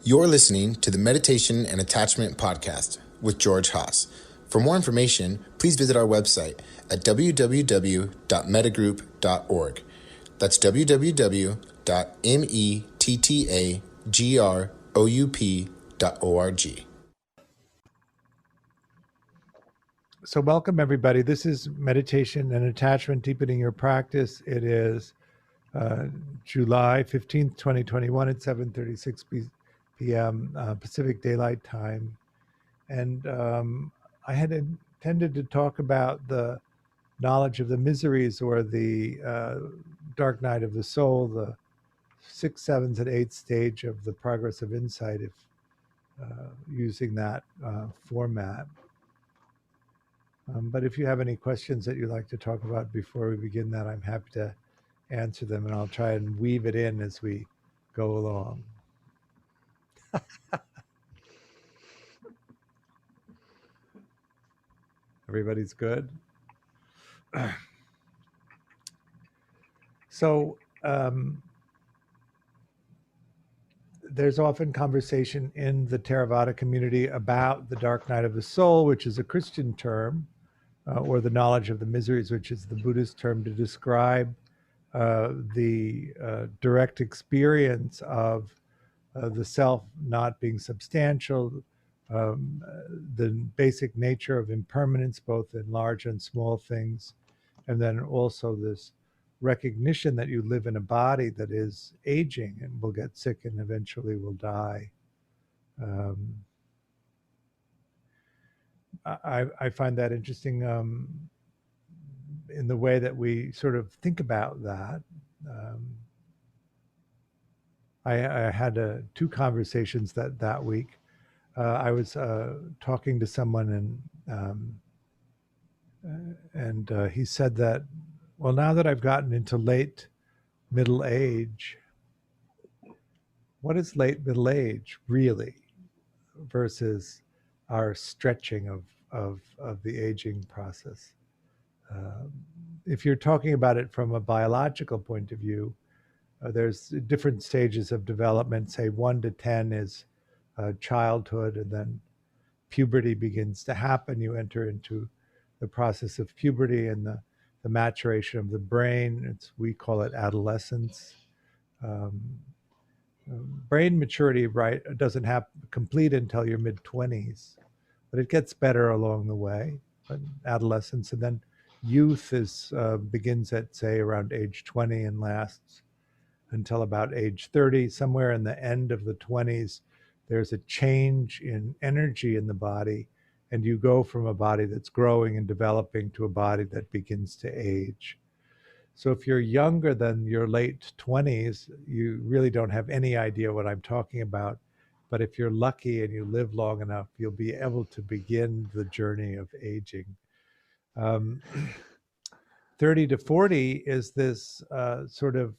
You're listening to the Meditation and Attachment Podcast with George Haas. For more information, please visit our website at www.mettagroup.org. That's www.mettagroup.org. So welcome, everybody. This is Meditation and Attachment, Deepening Your Practice. It is July 15th, 2021 at 7:36 p.m. Pacific Daylight Time. And I had intended to talk about the knowledge of the miseries, or the dark night of the soul, the 6th, 7th, and 8th stage of the progress of insight, if using that format. But if you have any questions that you'd like to talk about before we begin that, I'm happy to answer them, and I'll try and weave it in as we go along. Everybody's good? So there's often conversation in the Theravada community about the dark night of the soul, which is a Christian term, or the knowledge of the miseries, which is the Buddhist term to describe the direct experience of the self not being substantial, the basic nature of impermanence, both in large and small things, and then also this recognition that you live in a body that is aging and will get sick and eventually will die. I find that interesting in the way that we sort of think about that. I had two conversations that week. I was talking to someone, and he said that, well, now that I've gotten into late middle age, what is late middle age really versus our stretching of the aging process? If you're talking about it from a biological point of view, there's different stages of development. Say 1 to 10 is childhood, and then puberty begins to happen. You enter into the process of puberty and the maturation of the brain. We call it adolescence. Brain maturity, right, doesn't complete until your mid-20s, but it gets better along the way. But adolescence, and then youth begins at, say, around age 20 and lasts until about age 30. Somewhere in the end of the 20s, there's a change in energy in the body, and you go from a body that's growing and developing to a body that begins to age. So if you're younger than your late 20s, you really don't have any idea what I'm talking about. But if you're lucky and you live long enough, you'll be able to begin the journey of aging. 30 to 40 is this sort of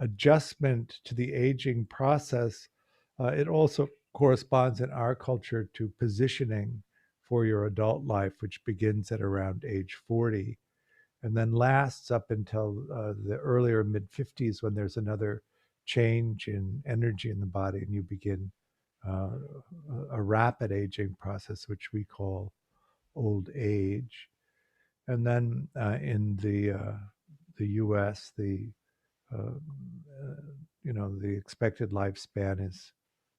adjustment to the aging process. It also corresponds in our culture to positioning for your adult life, which begins at around age 40 and then lasts up until the earlier mid-50s, when there's another change in energy in the body and you begin a rapid aging process, which we call old age. And then in the U.S., the expected lifespan is,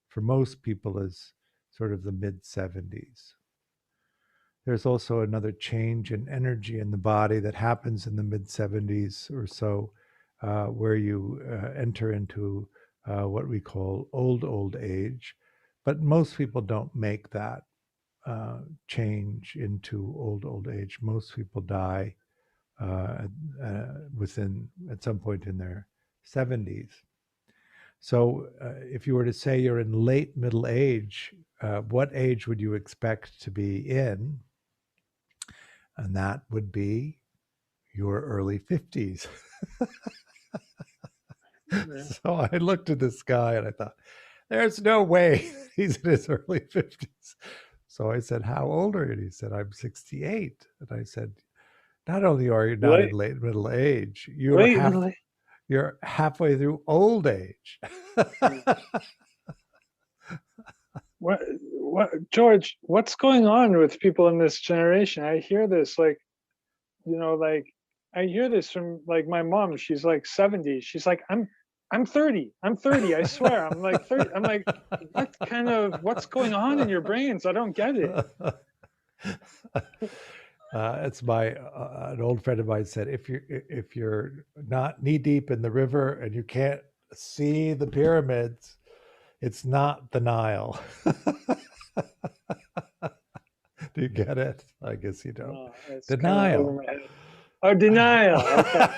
for most people, is sort of the mid-70s. There's also another change in energy in the body that happens in the mid-70s or so, where you enter into what we call old age. But most people don't make that change into old age. Most people die at some point in their 70s. So if you were to say you're in late middle age, what age would you expect to be in? And that would be your early 50s. So I looked at this guy and I thought, there's no way he's in his early 50s. So I said, how old are you? And he said, I'm 68. And I said, not only are you not in late middle age, you're You're halfway through old age. What, George, what's going on with people in this generation? I hear this, like, like I hear this from like my mom. She's like 70. She's like, I'm 30. I'm 30. I swear. I'm like 30. I'm like, what's going on in your brains? I don't get it. It's an old friend of mine said, if you're not knee deep in the river and you can't see the pyramids, it's not the Nile. Do you get it? I guess you don't. Oh, it's Denial. kind of over my head. Oh, denial. Okay.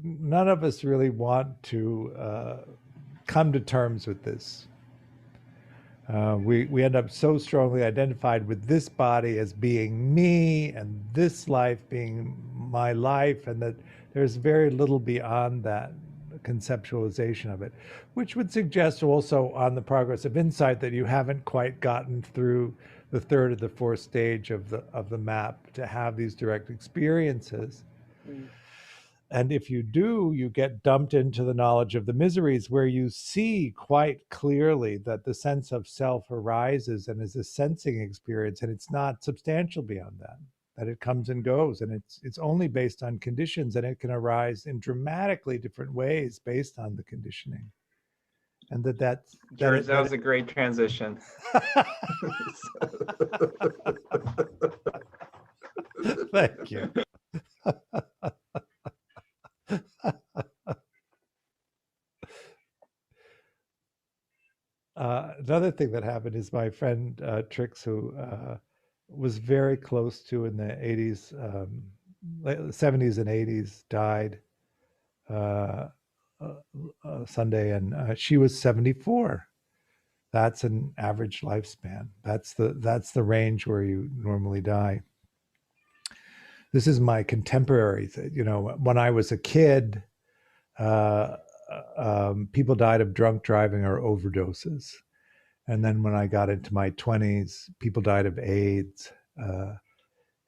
None of us really want to come to terms with this. We end up so strongly identified with this body as being me and this life being my life, and that there's very little beyond that conceptualization of it, which would suggest also on the progress of insight that you haven't quite gotten through the third or the fourth stage of the map to have these direct experiences. And if you do, you get dumped into the knowledge of the miseries, where you see quite clearly that the sense of self arises and is a sensing experience, and it's not substantial beyond that it comes and goes, and it's only based on conditions, and it can arise in dramatically different ways based on the conditioning. And George, that was a great transition. Thank you. Another thing that happened is my friend Trix, who was very close to in the 80s, 70s and 80s, died Sunday, and she was 74. That's an average lifespan. That's the range where you normally die. This is my contemporary. When I was a kid, people died of drunk driving or overdoses. And then when I got into my 20s, people died of AIDS.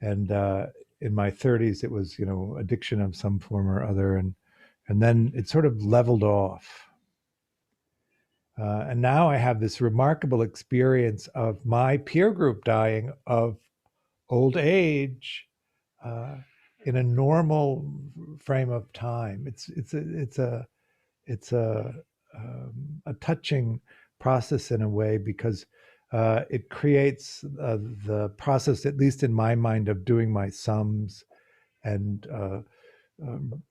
And in my 30s, it was, addiction of some form or other. And then it sort of leveled off. And now I have this remarkable experience of my peer group dying of old age in a normal frame of time. It's a touching process in a way, because it creates the process, at least in my mind, of doing my sums and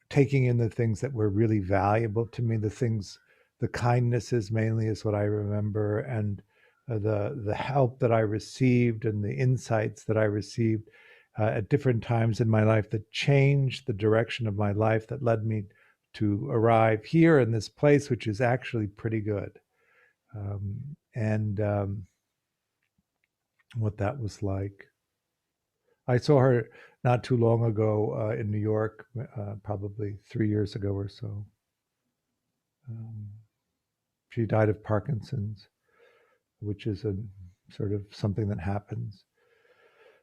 taking in the things that were really valuable to me, the kindnesses mainly is what I remember, and the help that I received and the insights that I received at different times in my life that changed the direction of my life, that led me to arrive here in this place, which is actually pretty good. And what that was like. I saw her not too long ago in New York, probably 3 years ago or so. She died of Parkinson's, which is a sort of something that happens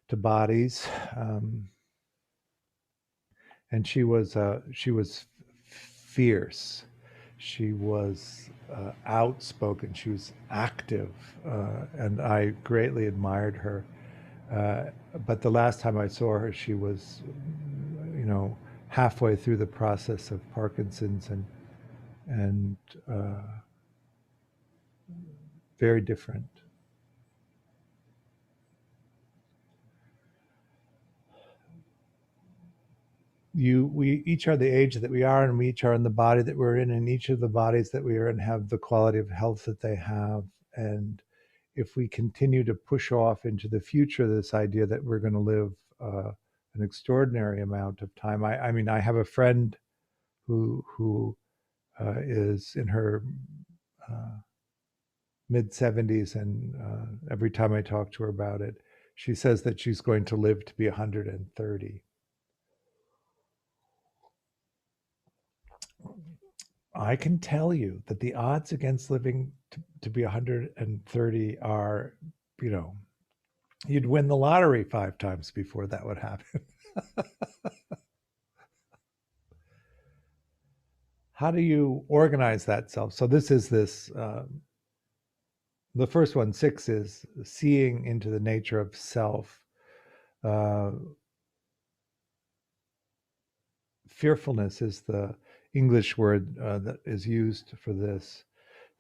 to bodies. And she was fierce. She was outspoken. She was active, and I greatly admired her. But the last time I saw her, she was, halfway through the process of Parkinson's, and very different. We each are the age that we are, and we each are in the body that we're in, and each of the bodies that we are in have the quality of health that they have. And if we continue to push off into the future this idea that we're going to live an extraordinary amount of time, I mean, I have a friend who is in her mid 70s, and every time I talk to her about it, she says that she's going to live to be 130. I can tell you that the odds against living to be 130 are, You'd win the lottery 5 times before that would happen. How do you organize that self? So this is the first one, 6, is seeing into the nature of self. Uh, Fearfulness is the English word that is used for this.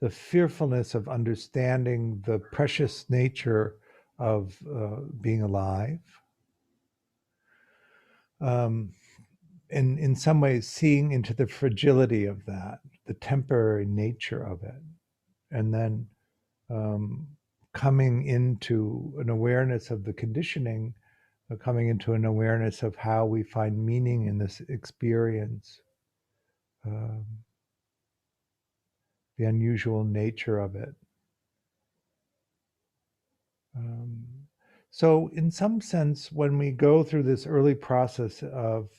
The fearfulness of understanding the precious nature of being alive. In some ways, seeing into the fragility of that, the temporary nature of it, and then coming into an awareness of the conditioning, coming into an awareness of how we find meaning in this experience, um, the unusual nature of it. Um, so, in some sense, when we go through this early process of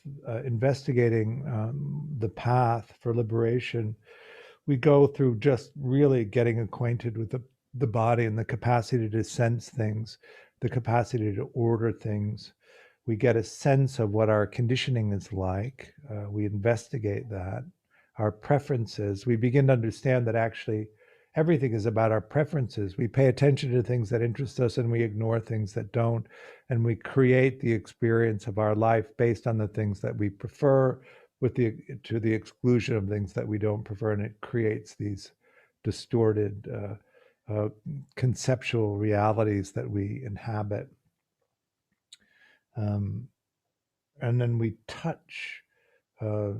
investigating the path for liberation, we go through just really getting acquainted with the body and the capacity to sense things, the capacity to order things. We get a sense of what our conditioning is like. We investigate that, our preferences. We begin to understand that actually everything is about our preferences. We pay attention to things that interest us and we ignore things that don't. And we create the experience of our life based on the things that we prefer, to the exclusion of things that we don't prefer, and it creates these distorted conceptual realities that we inhabit. And then we touch uh,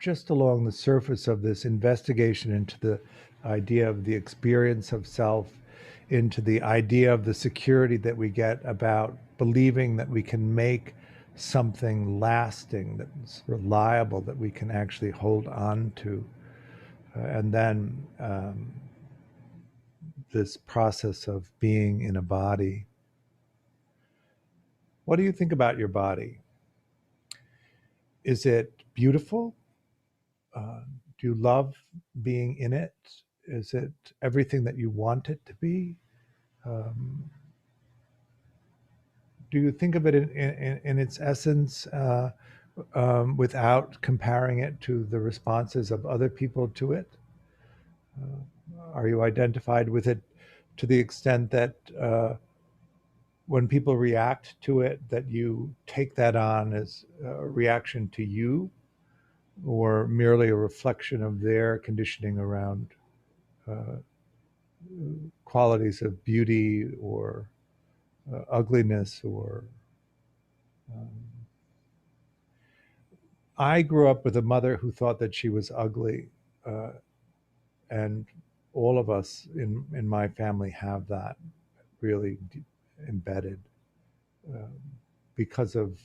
just along the surface of this investigation into the idea of the experience of self, into the idea of the security that we get about believing that we can make something lasting, that's reliable, that we can actually hold on to. And then this process of being in a body. What do you think about your body? Is it beautiful? Do you love being in it? Is it everything that you want it to be? Um, do you think of it in its essence without comparing it to the responses of other people to it? Are you identified with it to the extent that when people react to it, that you take that on as a reaction to you, or merely a reflection of their conditioning around uh, qualities of beauty or ugliness or um, I grew up with a mother who thought that she was ugly, uh, and all of us in my family have that really embedded um, because of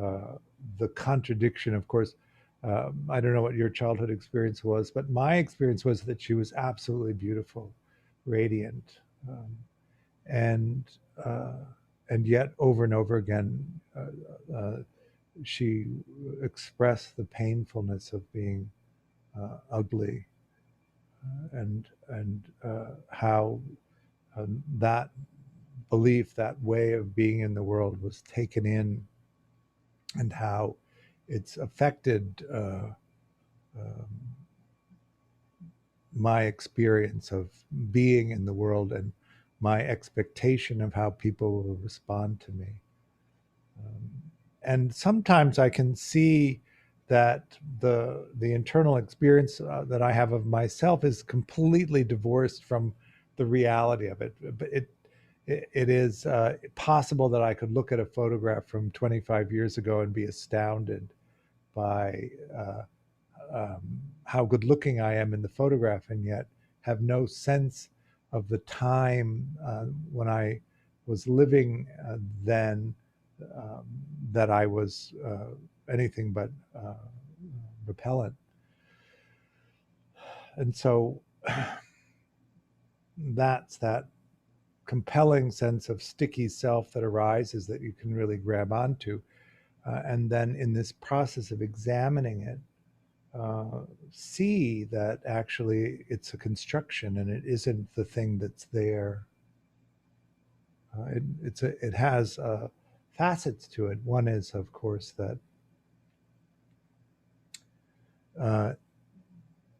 uh, the contradiction. Of course, I don't know what your childhood experience was, but my experience was that she was absolutely beautiful, radiant, and uh, and yet over and over again, she expressed the painfulness of being ugly, and how that belief, that way of being in the world, was taken in, and how it's affected um, my experience of being in the world and my expectation of how people will respond to me. Um, and sometimes I can see that the internal experience that I have of myself is completely divorced from the reality of it. But it is possible that I could look at a photograph from 25 years ago and be astounded by how good looking I am in the photograph, and yet have no sense of the time when I was living then, um, that I was anything but repellent. And so that's that compelling sense of sticky self that arises that you can really grab onto. And then in this process of examining it, see that actually it's a construction and it isn't the thing that's there. It has facets to it. One is, of course, that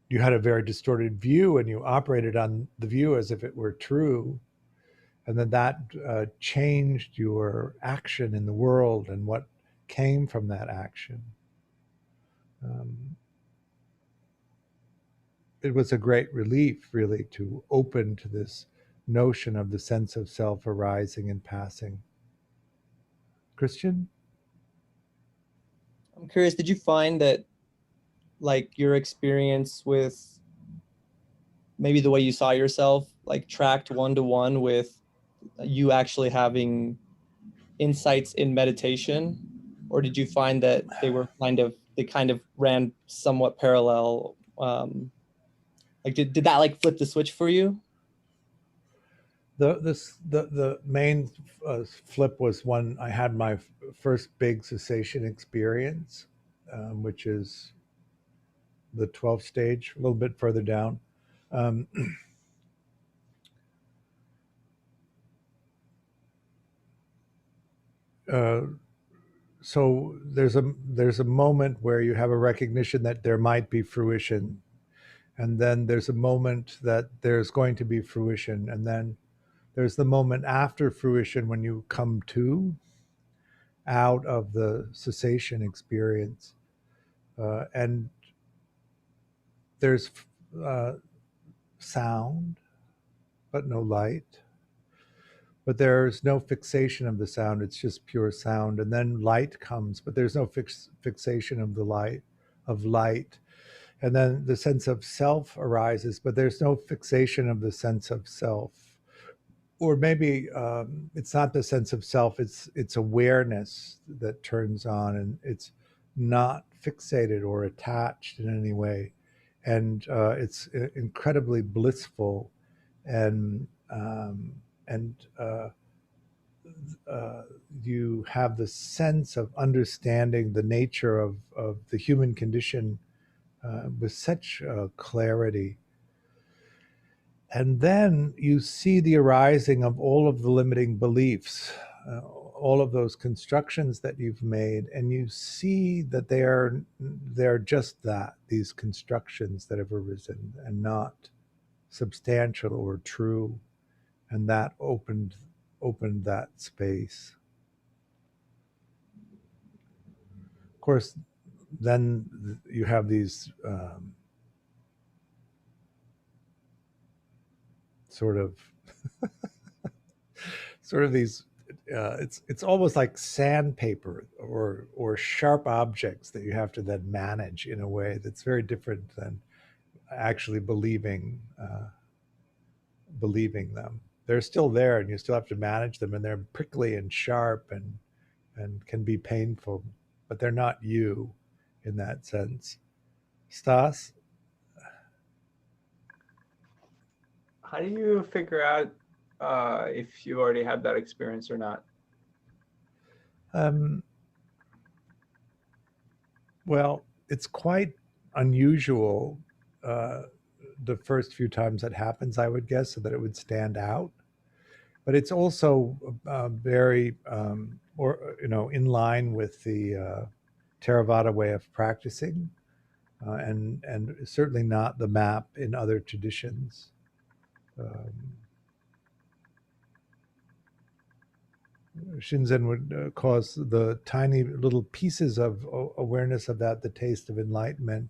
you had a very distorted view and you operated on the view as if it were true. And then that changed your action in the world and what came from that action. It was a great relief, really, to open to this notion of the sense of self arising and passing. Christian? I'm curious, did you find that like your experience with maybe the way you saw yourself like tracked one-to-one with you actually having insights in meditation, or did you find that they kind of ran somewhat parallel? Like did that like flip the switch for you? The main flip was when I had my first big cessation experience, which is the 12th stage, a little bit further down. So there's a moment where you have a recognition that there might be fruition, and then there's a moment that there's going to be fruition, and then there's the moment after fruition when you come to out of the cessation experience, and there's sound but no light, but there's no fixation of the sound, it's just pure sound. And then light comes, but there's no fixation of the light, and then the sense of self arises, but there's no fixation of the sense of self. Or maybe it's not the sense of self, it's awareness that turns on, and it's not fixated or attached in any way, and it's incredibly blissful, and you have the sense of understanding the nature of the human condition with such clarity. And then you see the arising of all of the limiting beliefs, all of those constructions that you've made, and you see that they're just that, these constructions that have arisen, and not substantial or true. And that opened that space. Of course, then you have these sort of these it's almost like sandpaper or sharp objects that you have to then manage in a way that's very different than actually believing them. They're still there, and you still have to manage them, and they're prickly and sharp and can be painful, but they're not you in that sense. Stas? How do you figure out if you already had that experience or not? Well, it's quite unusual the first few times that happens, I would guess, so that it would stand out. But it's also very, in line with the Theravada way of practicing, and certainly not the map in other traditions. Shinzen would cause the tiny little pieces of awareness of that the taste of enlightenment.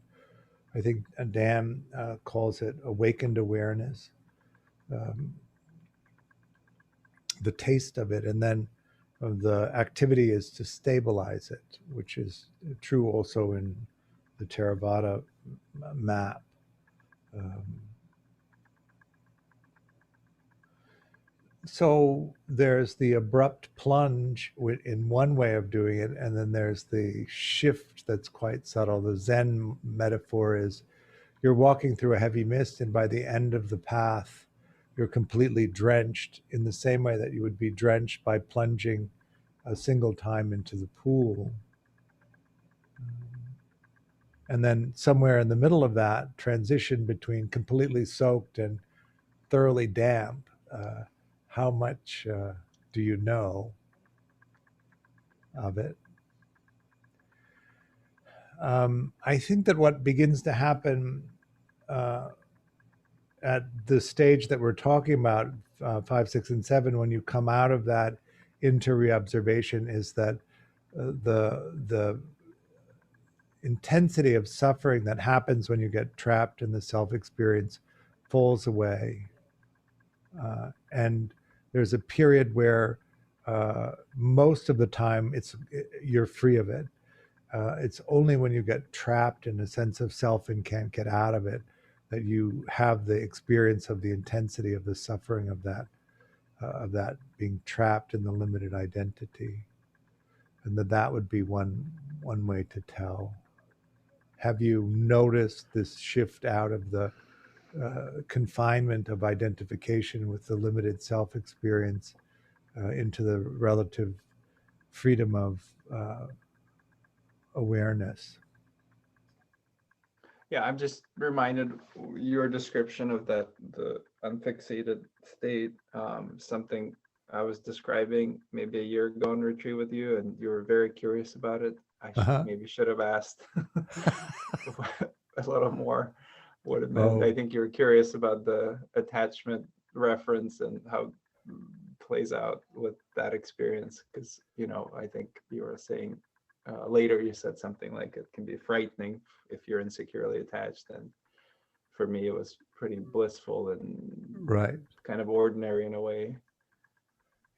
I think Dan calls it awakened awareness, the taste of it, and then the activity is to stabilize it, which is true also in the Theravada map. So there's the abrupt plunge in one way of doing it, and then there's the shift that's quite subtle. The Zen metaphor is you're walking through a heavy mist, and by the end of the path, you're completely drenched in the same way that you would be drenched by plunging a single time into the pool. And then somewhere in the middle of that transition between completely soaked and thoroughly damp, how much do you know of it? I think that what begins to happen at the stage that we're talking about, 5, 6, and 7, when you come out of that into reobservation, is that the intensity of suffering that happens when you get trapped in the self-experience falls away. And there's a period where most of the time you're free of it. It's only when you get trapped in a sense of self and can't get out of it that you have the experience of the intensity of the suffering of that being trapped in the limited identity. And that would be one way to tell. Have you noticed this shift out of the confinement of identification with the limited self-experience into the relative freedom of awareness? Yeah, I'm just reminded your description of the unfixated state, something I was describing maybe a year ago on retreat with you, and you were very curious about it. I maybe should have asked a little more what it meant. I think you were curious about the attachment reference and how it plays out with that experience, because, I think you were saying later you said something like it can be frightening if you're insecurely attached, and for me it was pretty blissful and kind of ordinary in a way.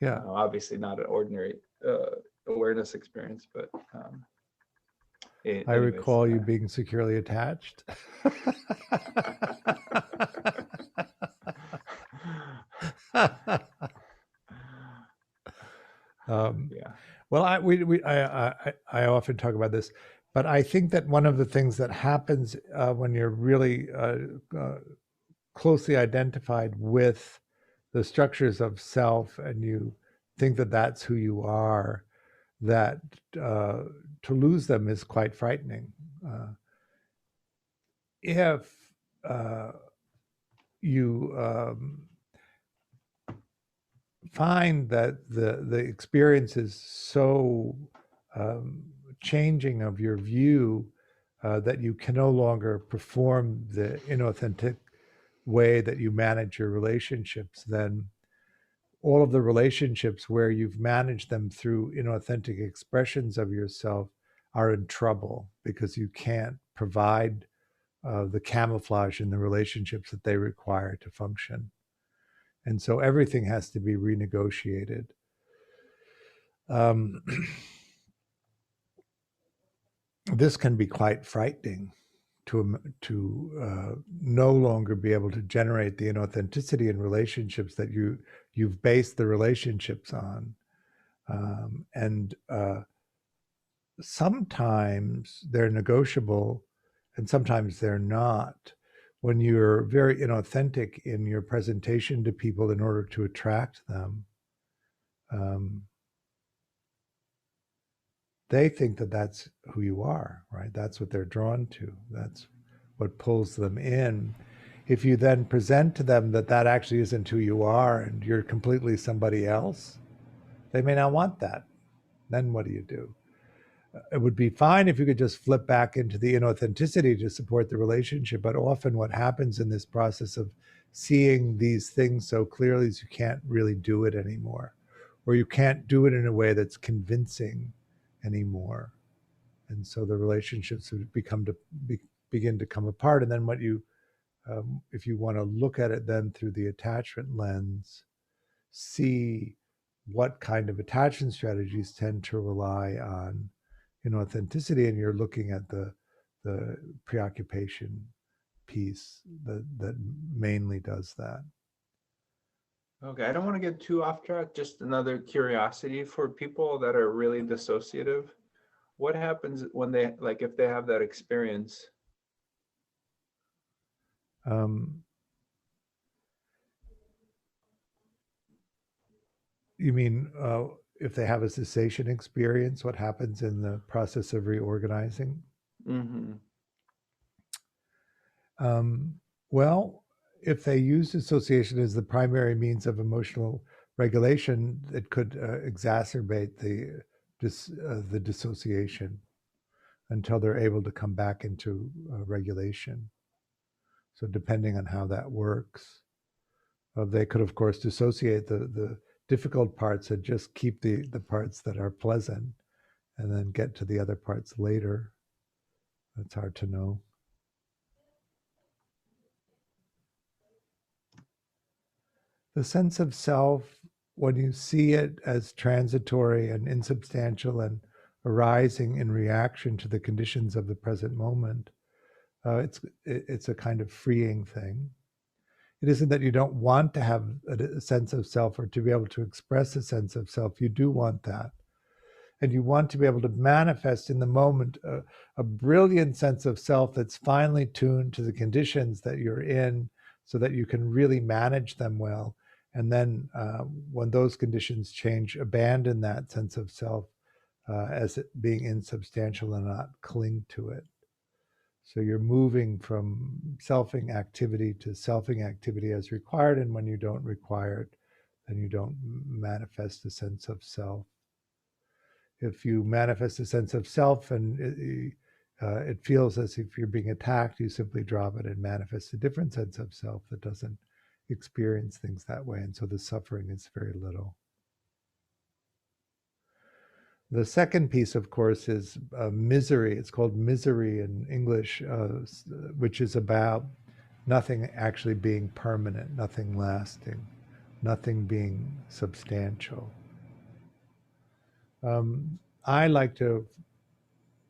Yeah, obviously not an ordinary awareness experience, but I recall you being securely attached. Yeah. Well, I often talk about this, but I think that one of the things that happens when you're really closely identified with the structures of self, and you think that that's who you are, that to lose them is quite frightening. If you find that the experience is so changing of your view that you can no longer perform the inauthentic way that you manage your relationships, then all of the relationships where you've managed them through inauthentic expressions of yourself are in trouble, because you can't provide the camouflage in the relationships that they require to function. And so everything has to be renegotiated. This can be quite frightening to no longer be able to generate the inauthenticity in relationships that you've based the relationships on. And sometimes they're negotiable and sometimes they're not. When you're very inauthentic in your presentation to people in order to attract them, they think that that's who you are, right? That's what they're drawn to. That's what pulls them in. If you then present to them that that actually isn't who you are and you're completely somebody else, they may not want that. Then what do you do? It would be fine if you could just flip back into the inauthenticity to support the relationship. But often what happens in this process of seeing these things so clearly is you can't really do it anymore, or you can't do it in a way that's convincing anymore. And so the relationships would begin to come apart. And then what you, if you want to look at it then through the attachment lens, see what kind of attachment strategies tend to rely on inauthenticity, and you're looking at the preoccupation piece that mainly does that. Okay, I don't want to get too off track. Just another curiosity for people that are really dissociative. What happens when they, like, if they have that experience? You mean if they have a cessation experience, what happens in the process of reorganizing? Mm-hmm. Well, if they use dissociation as the primary means of emotional regulation, it could exacerbate the dissociation until they're able to come back into regulation. So depending on how that works, they could, of course, dissociate the difficult parts and just keep the parts that are pleasant and then get to the other parts later. It's hard to know. The sense of self, when you see it as transitory and insubstantial and arising in reaction to the conditions of the present moment, it's a kind of freeing thing. It isn't that you don't want to have a sense of self or to be able to express a sense of self. You do want that. And you want to be able to manifest in the moment a brilliant sense of self that's finely tuned to the conditions that you're in so that you can really manage them well. And then when those conditions change, abandon that sense of self as it being insubstantial and not cling to it. So you're moving from selfing activity to selfing activity as required. And when you don't require it, then you don't manifest a sense of self. If you manifest a sense of self and it feels as if you're being attacked, you simply drop it and manifest a different sense of self that doesn't experience things that way. And so the suffering is very little. The second piece, of course, is misery. It's called misery in English, which is about nothing actually being permanent, nothing lasting, nothing being substantial. I like to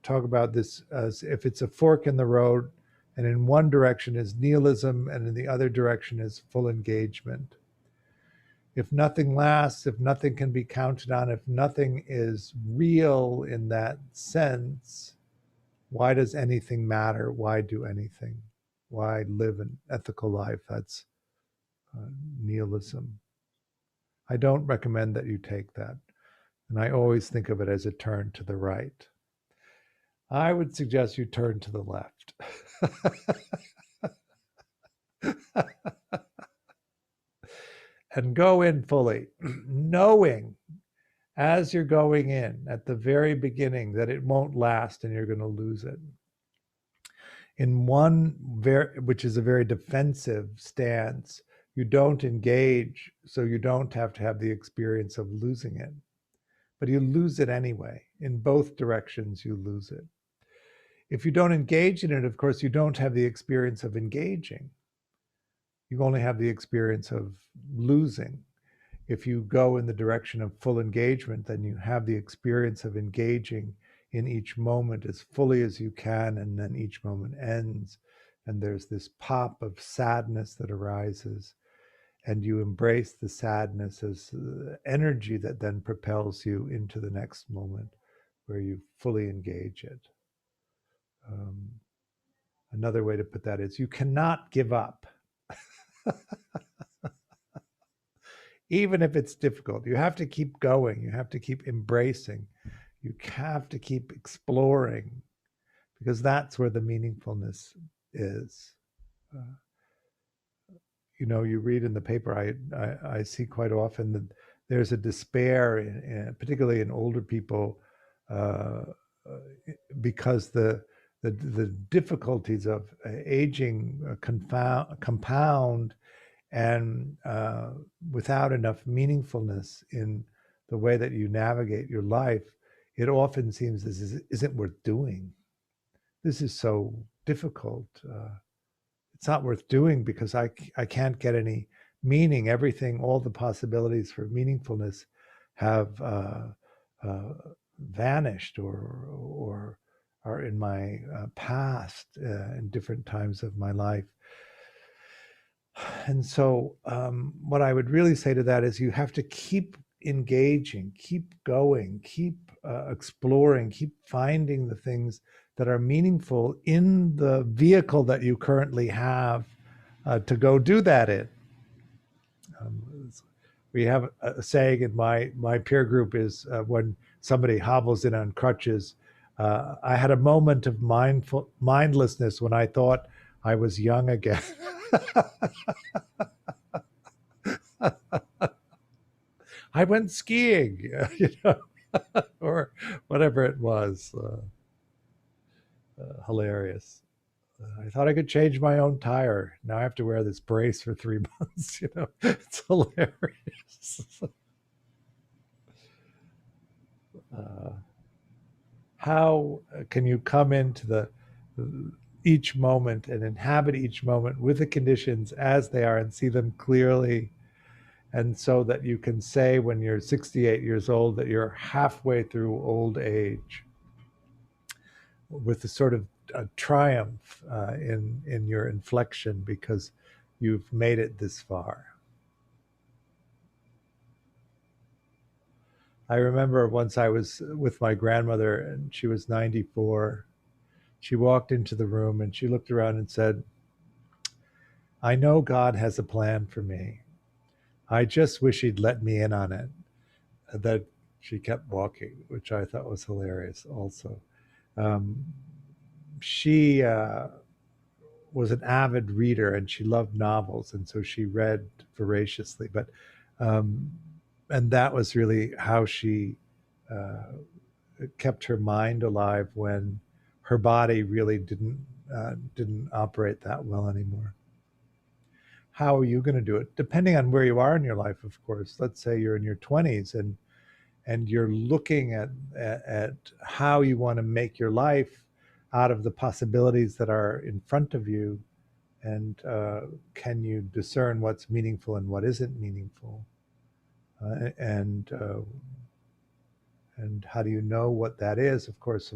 talk about this as if it's a fork in the road, and in one direction is nihilism, and in the other direction is full engagement. If nothing lasts, if nothing can be counted on, if nothing is real in that sense, why does anything matter? Why do anything? Why live an ethical life? That's nihilism. I don't recommend that you take that. And I always think of it as a turn to the right. I would suggest you turn to the left. And go in fully, knowing as you're going in at the very beginning that it won't last and you're going to lose it. In one, which is a very defensive stance, you don't engage, so you don't have to have the experience of losing it. But you lose it anyway. In both directions, you lose it. If you don't engage in it, of course, you don't have the experience of engaging. You only have the experience of losing. If you go in the direction of full engagement, then you have the experience of engaging in each moment as fully as you can, and then each moment ends, and there's this pop of sadness that arises, and you embrace the sadness as the energy that then propels you into the next moment where you fully engage it. Another way to put that is you cannot give up. Even if it's difficult, you have to keep going. You have to keep embracing. You have to keep exploring, because that's where the meaningfulness is. You read in the paper, I see quite often that there's a despair, particularly in older people, because the difficulties of aging compound, and without enough meaningfulness in the way that you navigate your life, it often seems this isn't worth doing. This is so difficult. It's not worth doing because I can't get any meaning. Everything, all the possibilities for meaningfulness have vanished or are in my past in different times of my life. And so what I would really say to that is you have to keep engaging, keep going, keep exploring, keep finding the things that are meaningful in the vehicle that you currently have to go do that in. We have a saying in my peer group is when somebody hobbles in on crutches, I had a moment of mindlessness when I thought I was young again. I went skiing, or whatever it was. Hilarious. I thought I could change my own tire. Now I have to wear this brace for 3 months. It's hilarious. How can you come into each moment and inhabit each moment with the conditions as they are and see them clearly, and so that you can say when you're 68 years old that you're halfway through old age with a sort of a triumph in your inflection because you've made it this far. I remember once I was with my grandmother and she was 94. She walked into the room and she looked around and said, I know God has a plan for me. I just wish he'd let me in on it. And then she kept walking, which I thought was hilarious also. She was an avid reader and she loved novels, and so she read voraciously. And that was really how she kept her mind alive when her body really didn't operate that well anymore. How are you going to do it? Depending on where you are in your life, of course. Let's say you're in your 20s and you're looking at how you want to make your life out of the possibilities that are in front of you, and can you discern what's meaningful and what isn't meaningful, and how do you know what that is? Of course,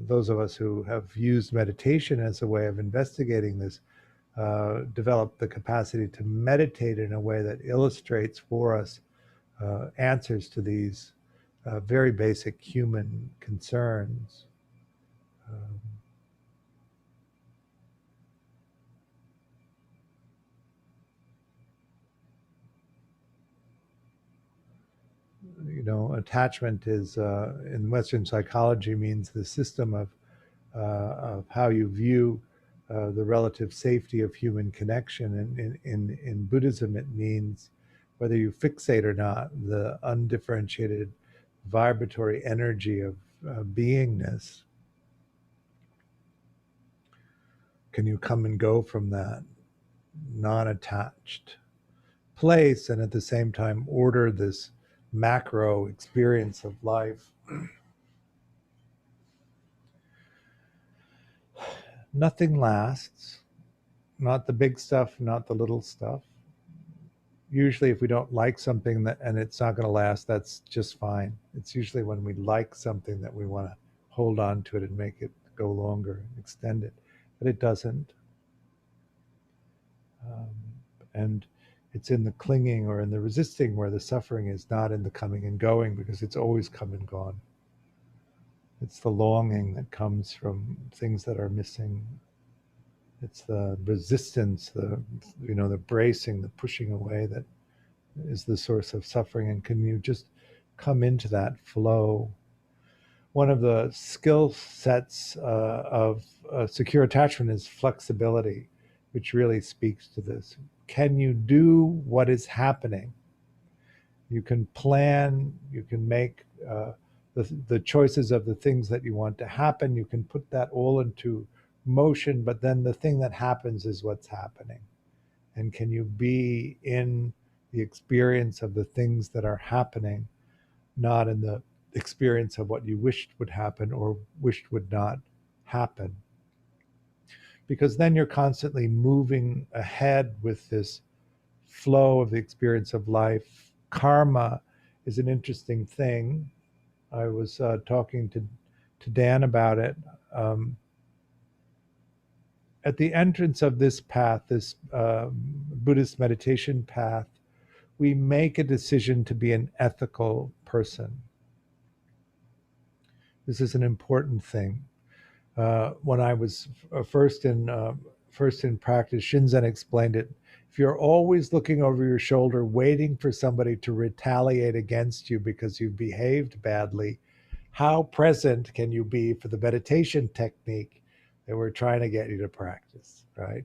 those of us who have used meditation as a way of investigating this, develop the capacity to meditate in a way that illustrates for us answers to these very basic human concerns. Attachment is in Western psychology means the system of how you view the relative safety of human connection. And in Buddhism, it means whether you fixate or not, the undifferentiated vibratory energy of beingness. Can you come and go from that non-attached place and at the same time order this macro experience of life? Nothing lasts, not the big stuff, not the little stuff. Usually if we don't like something and it's not going to last, that's just fine. It's usually when we like something that we want to hold on to it and make it go longer, extend it, but it doesn't. And it's in the clinging or in the resisting where the suffering is, not in the coming and going, because it's always come and gone. It's the longing that comes from things that are missing. It's the resistance, the bracing, the pushing away that is the source of suffering. And can you just come into that flow? One of the skill sets of secure attachment is flexibility, which really speaks to this. Can you do what is happening? You can plan, you can make the choices of the things that you want to happen. You can put that all into motion, but then the thing that happens is what's happening. And can you be in the experience of the things that are happening, not in the experience of what you wished would happen or wished would not happen? Because then you're constantly moving ahead with this flow of the experience of life. Karma is an interesting thing. I was talking to Dan about it. At the entrance of this path, this Buddhist meditation path, we make a decision to be an ethical person. This is an important thing. When I was first in practice, Shinzen explained it. If you're always looking over your shoulder, waiting for somebody to retaliate against you because you've behaved badly, how present can you be for the meditation technique that we're trying to get you to practice, right?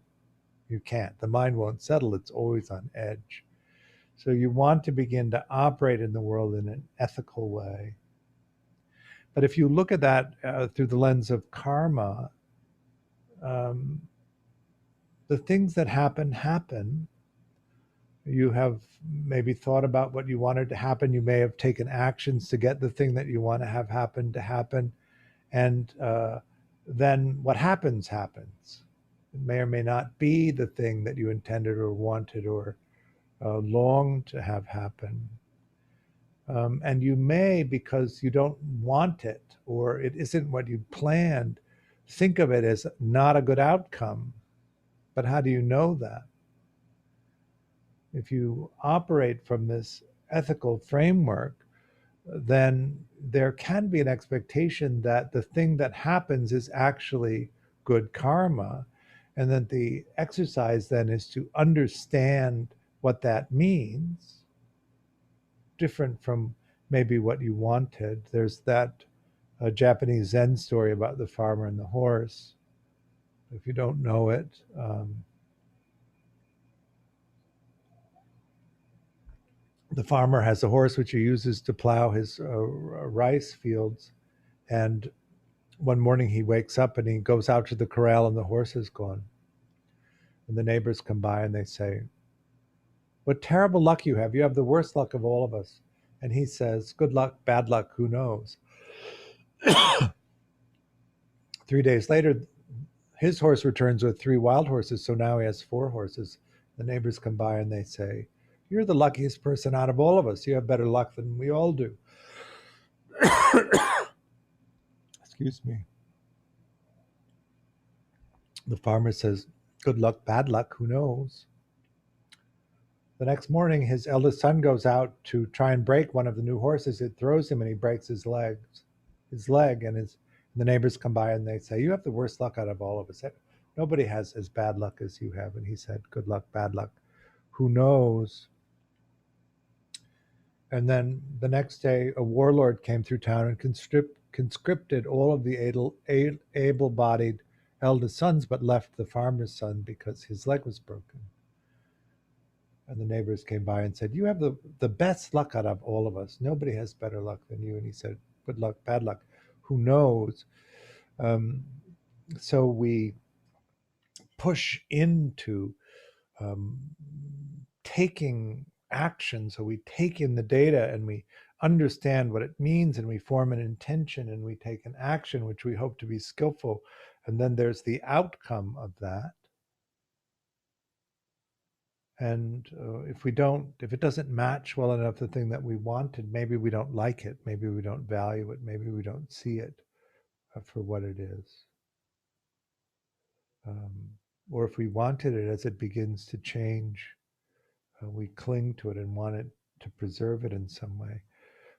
You can't. The mind won't settle. It's always on edge. So you want to begin to operate in the world in an ethical way. But if you look at that through the lens of karma, um, the things that happen. You have maybe thought about what you wanted to happen. You may have taken actions to get the thing that you want to have happen to happen. And then what happens. It may or may not be the thing that you intended or wanted or longed to have happen. And you may, because you don't want it or it isn't what you planned, think of it as not a good outcome. But how do you know that? If you operate from this ethical framework, then there can be an expectation that the thing that happens is actually good karma. And that the exercise then is to understand what that means, different from maybe what you wanted. There's that Japanese Zen story about the farmer and the horse. If you don't know it, the farmer has a horse which he uses to plow his rice fields. And one morning he wakes up and he goes out to the corral and the horse is gone. And the neighbors come by and they say, "What terrible luck you have. You have the worst luck of all of us." And he says, "Good luck, bad luck, who knows?" 3 days later, his horse returns with 3 wild horses. So now he has 4 horses. The neighbors come by and they say, "You're the luckiest person out of all of us. You have better luck than we all do." Excuse me. The farmer says, "Good luck, bad luck, who knows?" The next morning, his eldest son goes out to try and break one of the new horses. It throws him and he breaks his leg, and the neighbors come by and they say, "You have the worst luck out of all of us. Nobody has as bad luck as you have." And he said, "Good luck, bad luck, who knows?" And then the next day, a warlord came through town and conscripted all of the able-bodied eldest sons, but left the farmer's son because his leg was broken. And the neighbors came by and said, "You have the best luck out of all of us. Nobody has better luck than you." And he said, "Good luck, bad luck, who knows?" So we push into taking action. So we take in the data and we understand what it means, and we form an intention and we take an action which we hope to be skillful. And then there's the outcome of that. And if it doesn't match well enough the thing that we wanted, maybe we don't like it, maybe we don't value it, maybe we don't see it for what it is. Or if we wanted it, as it begins to change, we cling to it and want it to preserve it in some way,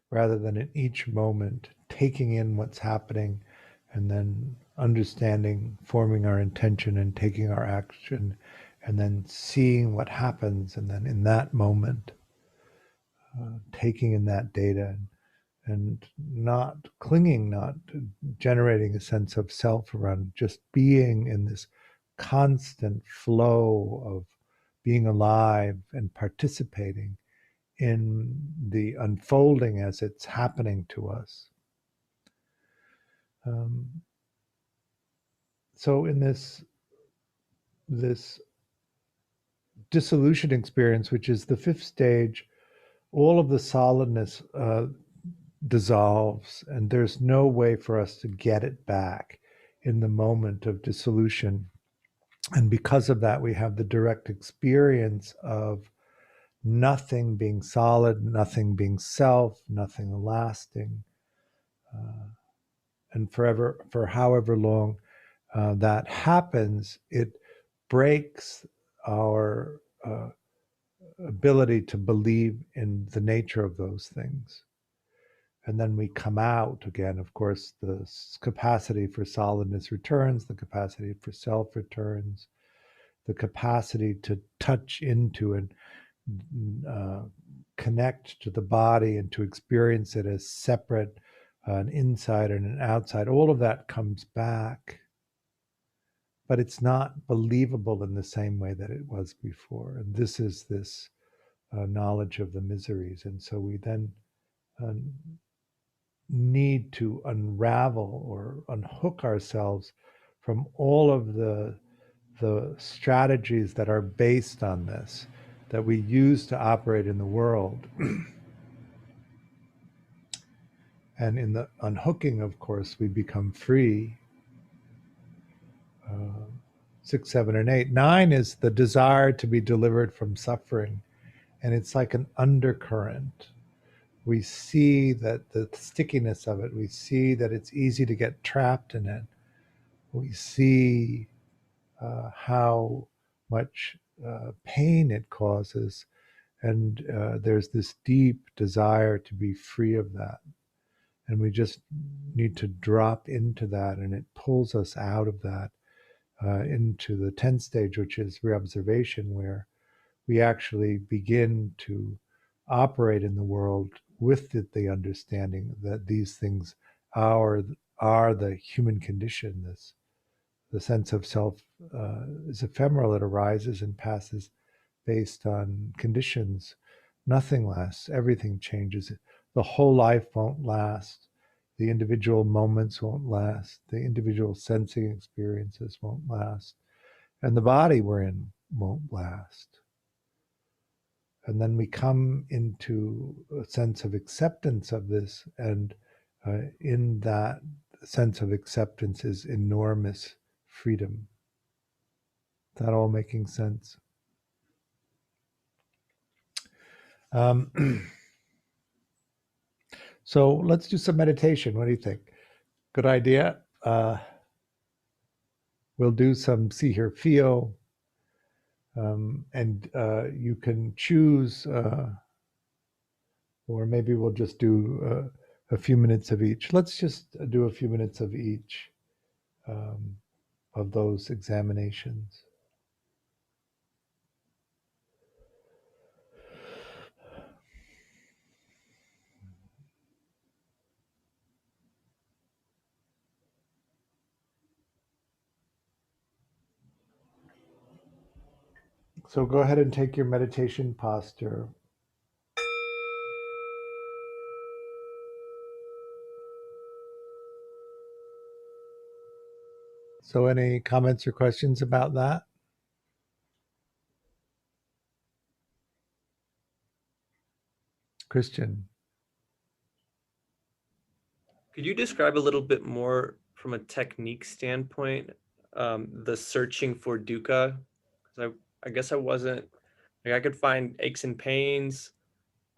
rather than in each moment taking in what's happening and then understanding, forming our intention and taking our action, and then seeing what happens, and then in that moment taking in that data and not clinging, not generating a sense of self around, just being in this constant flow of being alive and participating in the unfolding as it's happening to us. So in this dissolution experience, which is the 5th stage, all of the solidness dissolves, and there's no way for us to get it back in the moment of dissolution. And because of that, we have the direct experience of nothing being solid, nothing being self, nothing lasting. And forever, for however long that happens, it breaks our ability to believe in the nature of those things. And then we come out again. Of course, the capacity for solidness returns, the capacity for self returns, the capacity to touch into and connect to the body and to experience it as separate, an inside and an outside. All of that comes back, but it's not believable in the same way that it was before. And this is this knowledge of the miseries. And so we then uh, need to unravel or unhook ourselves from all of the strategies that are based on this, that we use to operate in the world. And in the unhooking, of course, we become free. 6, 7, and 8. 9 is the desire to be delivered from suffering. And it's like an undercurrent. We see that the stickiness of it, we see that it's easy to get trapped in it. We see how much pain it causes. And there's this deep desire to be free of that. And we just need to drop into that, and it pulls us out of that into the 10th stage, which is reobservation, where we actually begin to operate in the world with the understanding that these things are the human condition. This the sense of self is ephemeral. It arises and passes based on conditions. Nothing lasts. Everything changes. The whole life won't last. The individual moments won't last. The individual sensing experiences won't last. And the body we're in won't last. And then we come into a sense of acceptance of this. And in that sense of acceptance is enormous freedom. Is that all making sense? So let's do some meditation. What do you think? Good idea. We'll do some see, hear, feel. And you can choose, or maybe we'll just do a few minutes of each. Let's just do a few minutes of each of those examinations. So go ahead and take your meditation posture. So any comments or questions about that? Christian. Could you describe a little bit more from a technique standpoint, the searching for dukkha? Because I guess I wasn't, like, I could find aches and pains,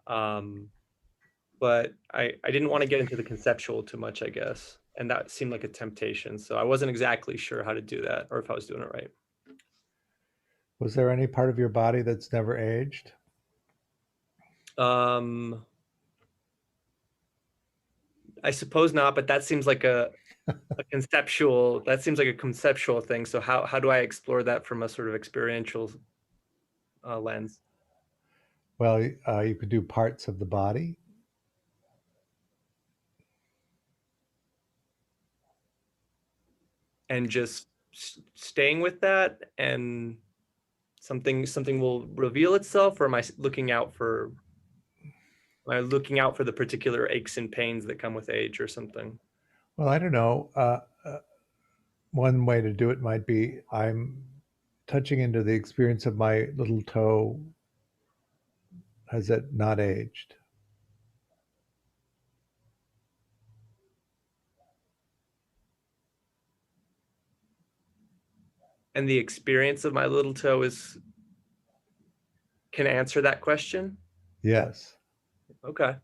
but I didn't want to get into the conceptual too much, I guess. And that seemed like a temptation. So I wasn't exactly sure how to do that or if I was doing it right. Was there any part of your body that's never aged? I suppose not, but that seems like a conceptual, that seems like a conceptual thing. So how do I explore that from a sort of experiential lens? Well, you could do parts of the body. And just staying with that, and something will reveal itself, or am I looking out for the particular aches and pains that come with age or something? Well, I don't know. One way to do it might be I'm touching into the experience of my little toe. Has it not aged? And the experience of my little toe can answer that question? Yes. Okay.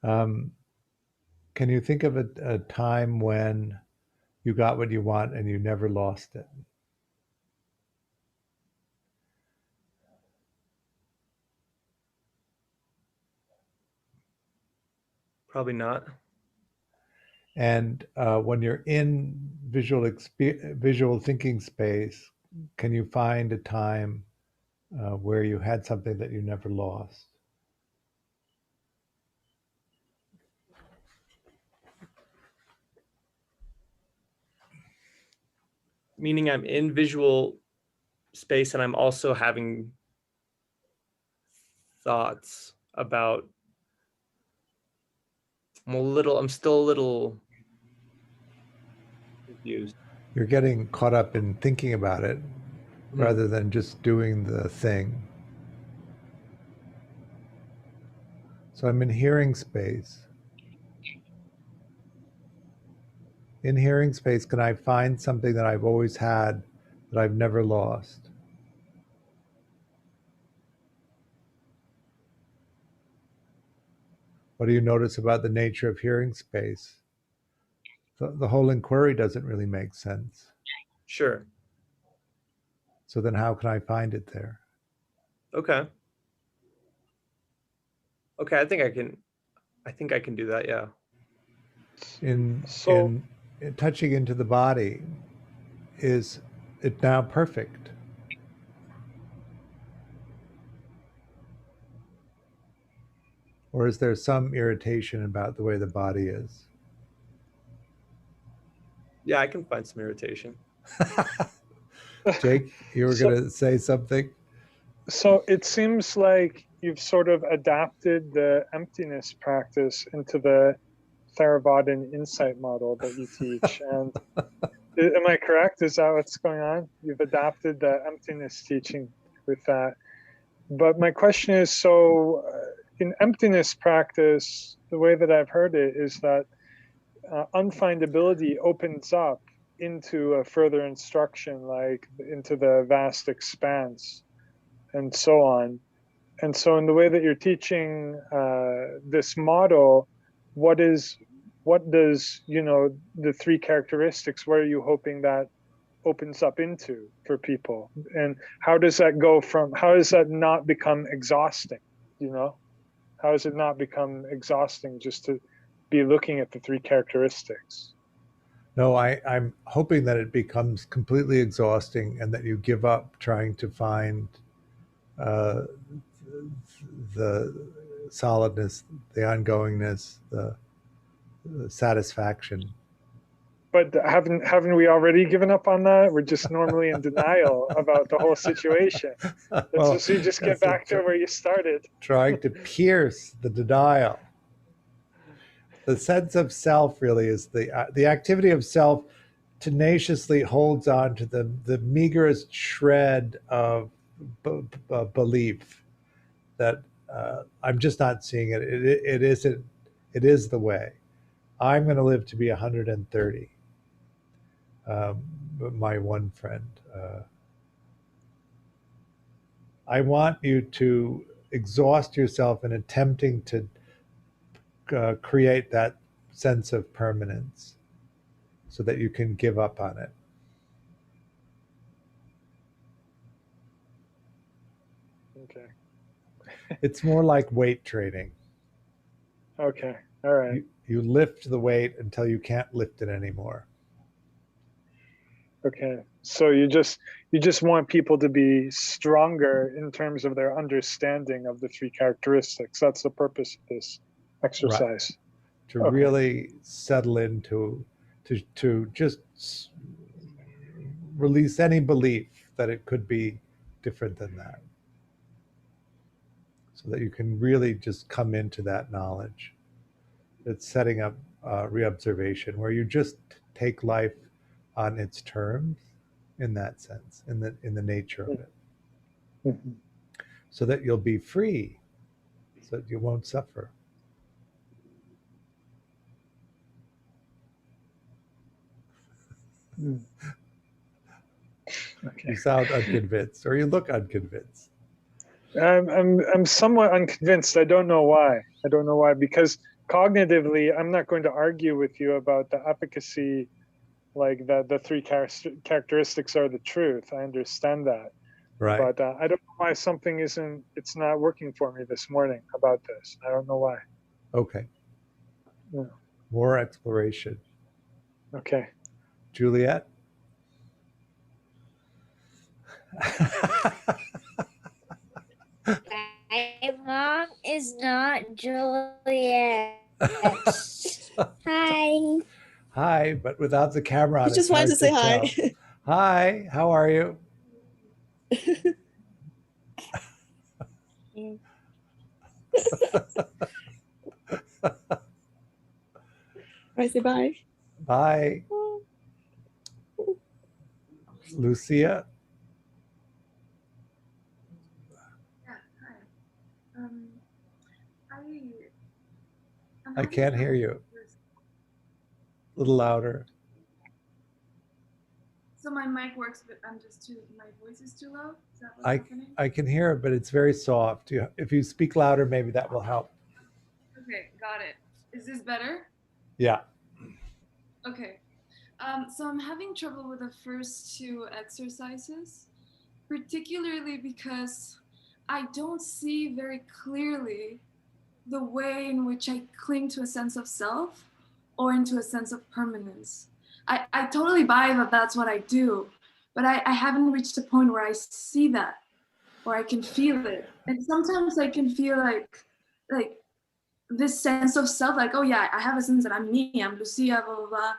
Can you think of a time when you got what you want and you never lost it? Probably not. And when you're in visual thinking space, can you find a time where you had something that you never lost? meaning I'm in visual space and I'm also having thoughts about, I'm still a little confused. You're getting caught up in thinking about it rather than just doing the thing. So I'm in hearing space. In hearing space, can I find something that I've always had that I've never lost? What do you notice about the nature of hearing space? The whole inquiry doesn't really make sense. Sure. So then how can I find it there? Okay. Okay, I think I can do that, yeah. In touching into the body, is it now perfect? Or is there some irritation about the way the body is? Yeah, I can find some irritation. Jake, you were going to say something? So it seems like you've sort of adapted the emptiness practice into the Theravadan insight model that you teach. And am I correct? Is that what's going on? You've adapted the emptiness teaching with that. But my question is, so in emptiness practice, the way that I've heard it is that unfindability opens up into a further instruction, like into the vast expanse and so on. And so in the way that you're teaching this model, what does, the three characteristics, where are you hoping that opens up into for people? And how does that not become exhausting? How does it not become exhausting just to be looking at the three characteristics? No, I'm hoping that it becomes completely exhausting and that you give up trying to find the solidness, the ongoingness, the satisfaction. But haven't we already given up on that? We're just normally in denial about the whole situation. So you just get back to where you started. Trying to pierce the denial. The sense of self really is the activity of self tenaciously holds on to the meagerest shred of belief that I'm just not seeing it. It isn't. It is the way. I'm going to live to be 130. My one friend. I want you to exhaust yourself in attempting to create that sense of permanence so that you can give up on it. Okay. It's more like weight training. Okay. All right. You lift the weight until you can't lift it anymore. Okay. So you just want people to be stronger in terms of their understanding of the three characteristics. That's the purpose of this exercise. Right. To really settle into to just release any belief that it could be different than that. So that you can really just come into that knowledge. It's setting up reobservation where you just take life on its terms in that sense, in the nature of it. Mm-hmm. So that you'll be free, so that you won't suffer. Okay. You sound unconvinced, or you look unconvinced. I'm somewhat unconvinced. I don't know why. Because cognitively, I'm not going to argue with you about the efficacy, like that the three characteristics are the truth. I understand that. Right. But I don't know why it's not working for me this morning about this. I don't know why. Okay. Yeah. More exploration. Okay. Juliet? My mom is not Juliet. Hi. Hi, but without the camera on. He just wanted to say hi. Hi, how are you? I say bye. Bye. Lucia? Yeah, hi. I'm I having can't hear trouble you. with. A little louder. So my mic works, but my voice is too loud. Is that what's happening? I can hear it, but it's very soft. If you speak louder, maybe that will help. Okay, got it. Is this better? Yeah. Okay. So I'm having trouble with the first two exercises, particularly because I don't see very clearly the way in which I cling to a sense of self or into a sense of permanence. I totally buy that that's what I do, but I haven't reached a point where I see that or I can feel it. And sometimes I can feel like this sense of self, like, oh yeah, I have a sense that I'm me, I'm Lucia, blah, blah, blah.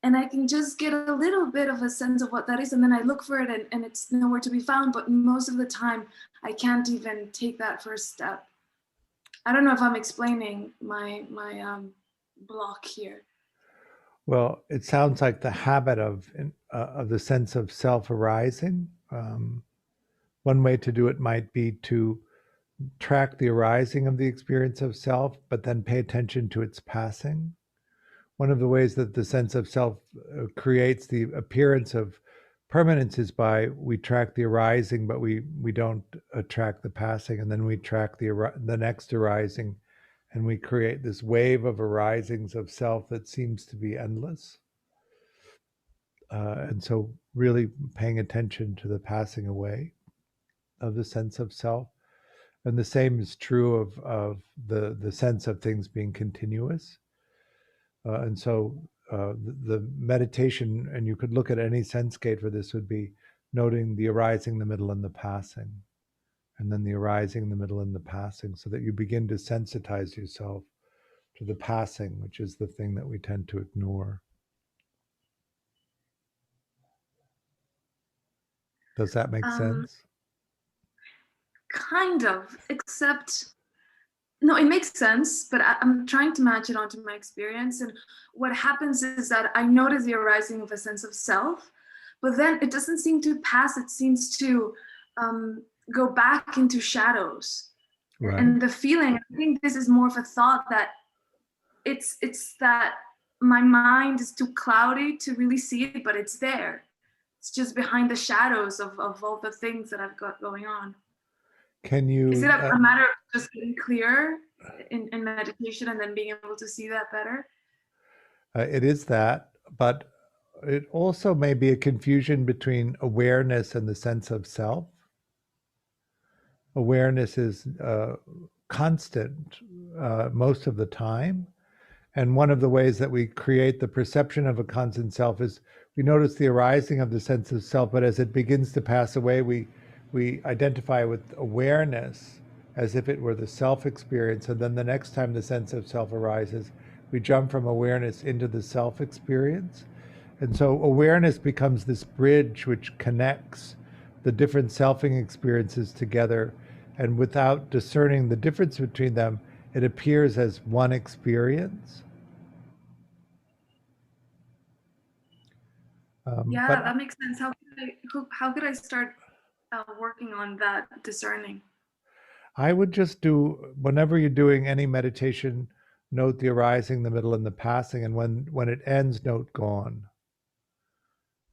And I can just get a little bit of a sense of what that is. And then I look for it and it's nowhere to be found. But most of the time, I can't even take that first step. I don't know if I'm explaining my block here. Well, it sounds like the habit of the sense of self arising. One way to do it might be to track the arising of the experience of self, but then pay attention to its passing. One of the ways that the sense of self creates the appearance of permanence is by we track the arising, but we don't track the passing, and then we track the next arising, and we create this wave of arisings of self that seems to be endless. And so, really paying attention to the passing away of the sense of self. And the same is true of the sense of things being continuous. And so the meditation, and you could look at any sense gate for this, would be noting the arising, the middle, and the passing. And then the arising, the middle, and the passing, so that you begin to sensitize yourself to the passing, which is the thing that we tend to ignore. Does that make sense? Kind of, except, no, it makes sense, but I'm trying to match it onto my experience. And what happens is that I notice the arising of a sense of self, but then it doesn't seem to pass. It seems to go back into shadows. Right. And the feeling, I think this is more of a thought that it's that my mind is too cloudy to really see it, but it's there. It's just behind the shadows of all the things that I've got going on. Can you? Is it a matter of just getting clear in meditation and then being able to see that better? It is that, but it also may be a confusion between awareness and the sense of self. Awareness is constant most of the time. And one of the ways that we create the perception of a constant self is we notice the arising of the sense of self, but as it begins to pass away, we identify with awareness as if it were the self experience. And then the next time the sense of self arises, we jump from awareness into the self experience. And so awareness becomes this bridge which connects the different selfing experiences together. And without discerning the difference between them, it appears as one experience. Yeah, But that makes sense. How could I start working on that discerning? I would just do, whenever you're doing any meditation, note the arising, the middle, and the passing. And when it ends, note gone.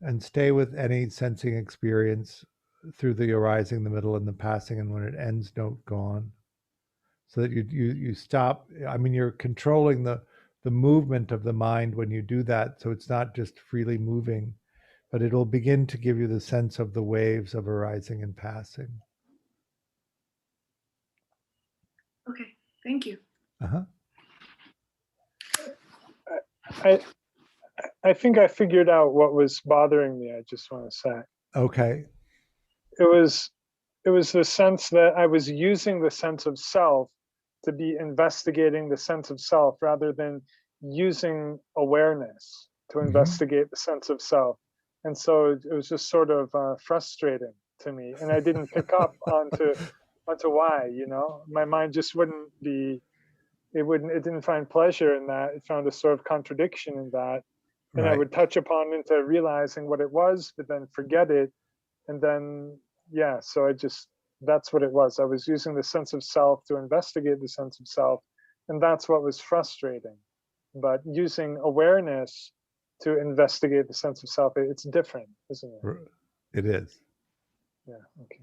And stay with any sensing experience through the arising, the middle, and the passing. And when it ends, note gone. So that you stop. I mean, you're controlling the movement of the mind when you do that. So it's not just freely moving, but it'll begin to give you the sense of the waves of arising and passing. Okay, thank you. Uh-huh. I think I figured out what was bothering me. I just want to say Okay. it was the sense that I was using the sense of self to be investigating the sense of self rather than using awareness to investigate the sense of self. And so it was just sort of frustrating to me, and I didn't pick up onto why. My mind just wouldn't be. It didn't find pleasure in that. It found a sort of contradiction in that, and I Right. would touch upon into realizing what it was, but then forget it, and then so that's what it was. I was using the sense of self to investigate the sense of self, and that's what was frustrating. But using awareness to investigate the sense of self, it's different, isn't it? It is. Yeah. Okay.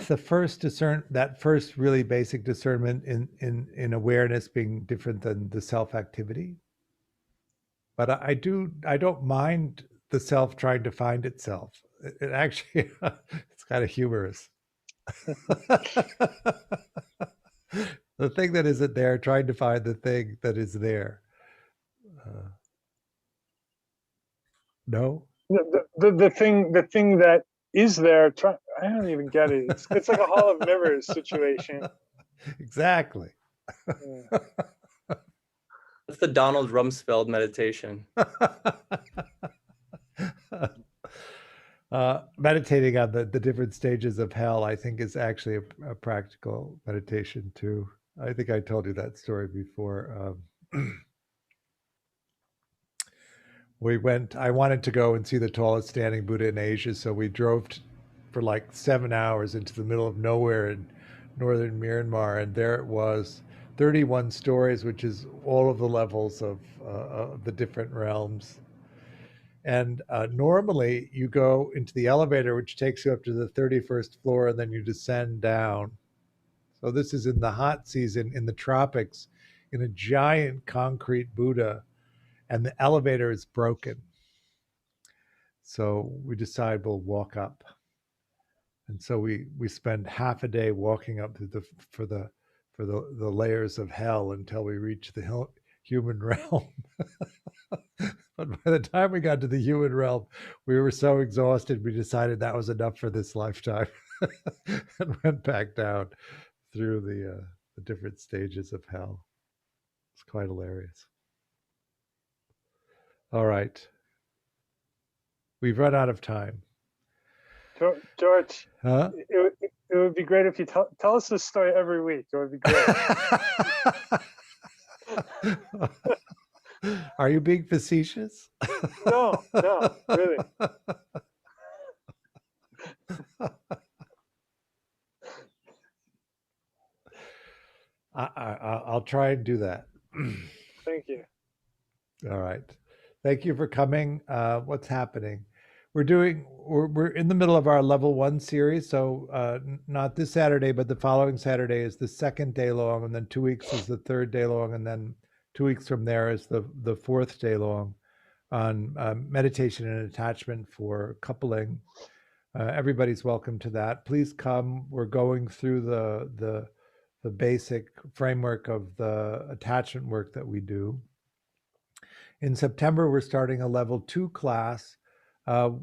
The first that first really basic discernment in awareness being different than the self activity. But I don't mind the self trying to find itself. It actually, it's kind of humorous. The thing that isn't there, trying to find the thing that is there. No? The thing that is there, I don't even get it. It's like a hall of mirrors situation. Exactly. Yeah. That's the Donald Rumsfeld meditation. Meditating on the different stages of hell, I think, is actually a practical meditation too. I think I told you that story before. I wanted to go and see the tallest standing Buddha in Asia, so we drove for like 7 hours into the middle of nowhere in northern Myanmar, and there it was, 31 stories, which is all of the levels of the different realms. And normally you go into the elevator, which takes you up to the 31st floor, and then you descend down. So this is in the hot season in the tropics, in a giant concrete Buddha, and the elevator is broken. So we decide we'll walk up. And so we spend half a day walking up to for the layers of hell until we reach the human realm. But by the time we got to the human realm, we were so exhausted, we decided that was enough for this lifetime and went back down through the different stages of hell. It's quite hilarious. All right. We've run out of time. George, huh? It would be great if you tell us this story every week. It would be great. Are you being facetious? No, really. I'll try and do that. Thank you. All right. Thank you for coming. What's happening? We're in the middle of our level 1 series. So not this Saturday, but the following Saturday is the second day long, and then 2 weeks is the third day long, and then 2 weeks from there is the fourth day long on meditation and attachment for coupling. Everybody's welcome to that. Please come. We're going through the basic framework of the attachment work that we do. In September, we're starting a level 2 class,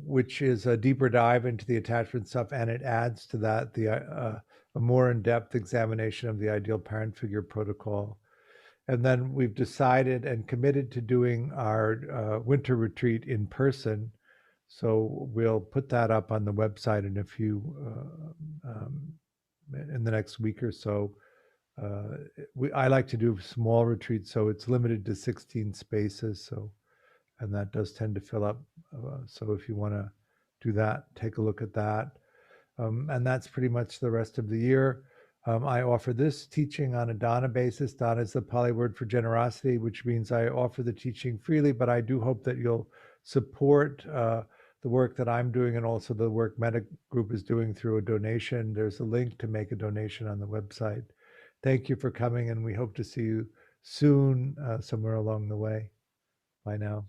which is a deeper dive into the attachment stuff, and it adds to that a more in-depth examination of the ideal parent figure protocol. And then we've decided and committed to doing our winter retreat in person. So we'll put that up on the website in in the next week or so. I like to do small retreats, so it's limited to 16 spaces. So, and that does tend to fill up. So if you want to do that, take a look at that. And that's pretty much the rest of the year. I offer this teaching on a dana basis. Dana is the Pali word for generosity, which means I offer the teaching freely, but I do hope that you'll support the work that I'm doing and also the work Mettagroup is doing through a donation. There's a link to make a donation on the website. Thank you for coming, and we hope to see you soon somewhere along the way. Bye now.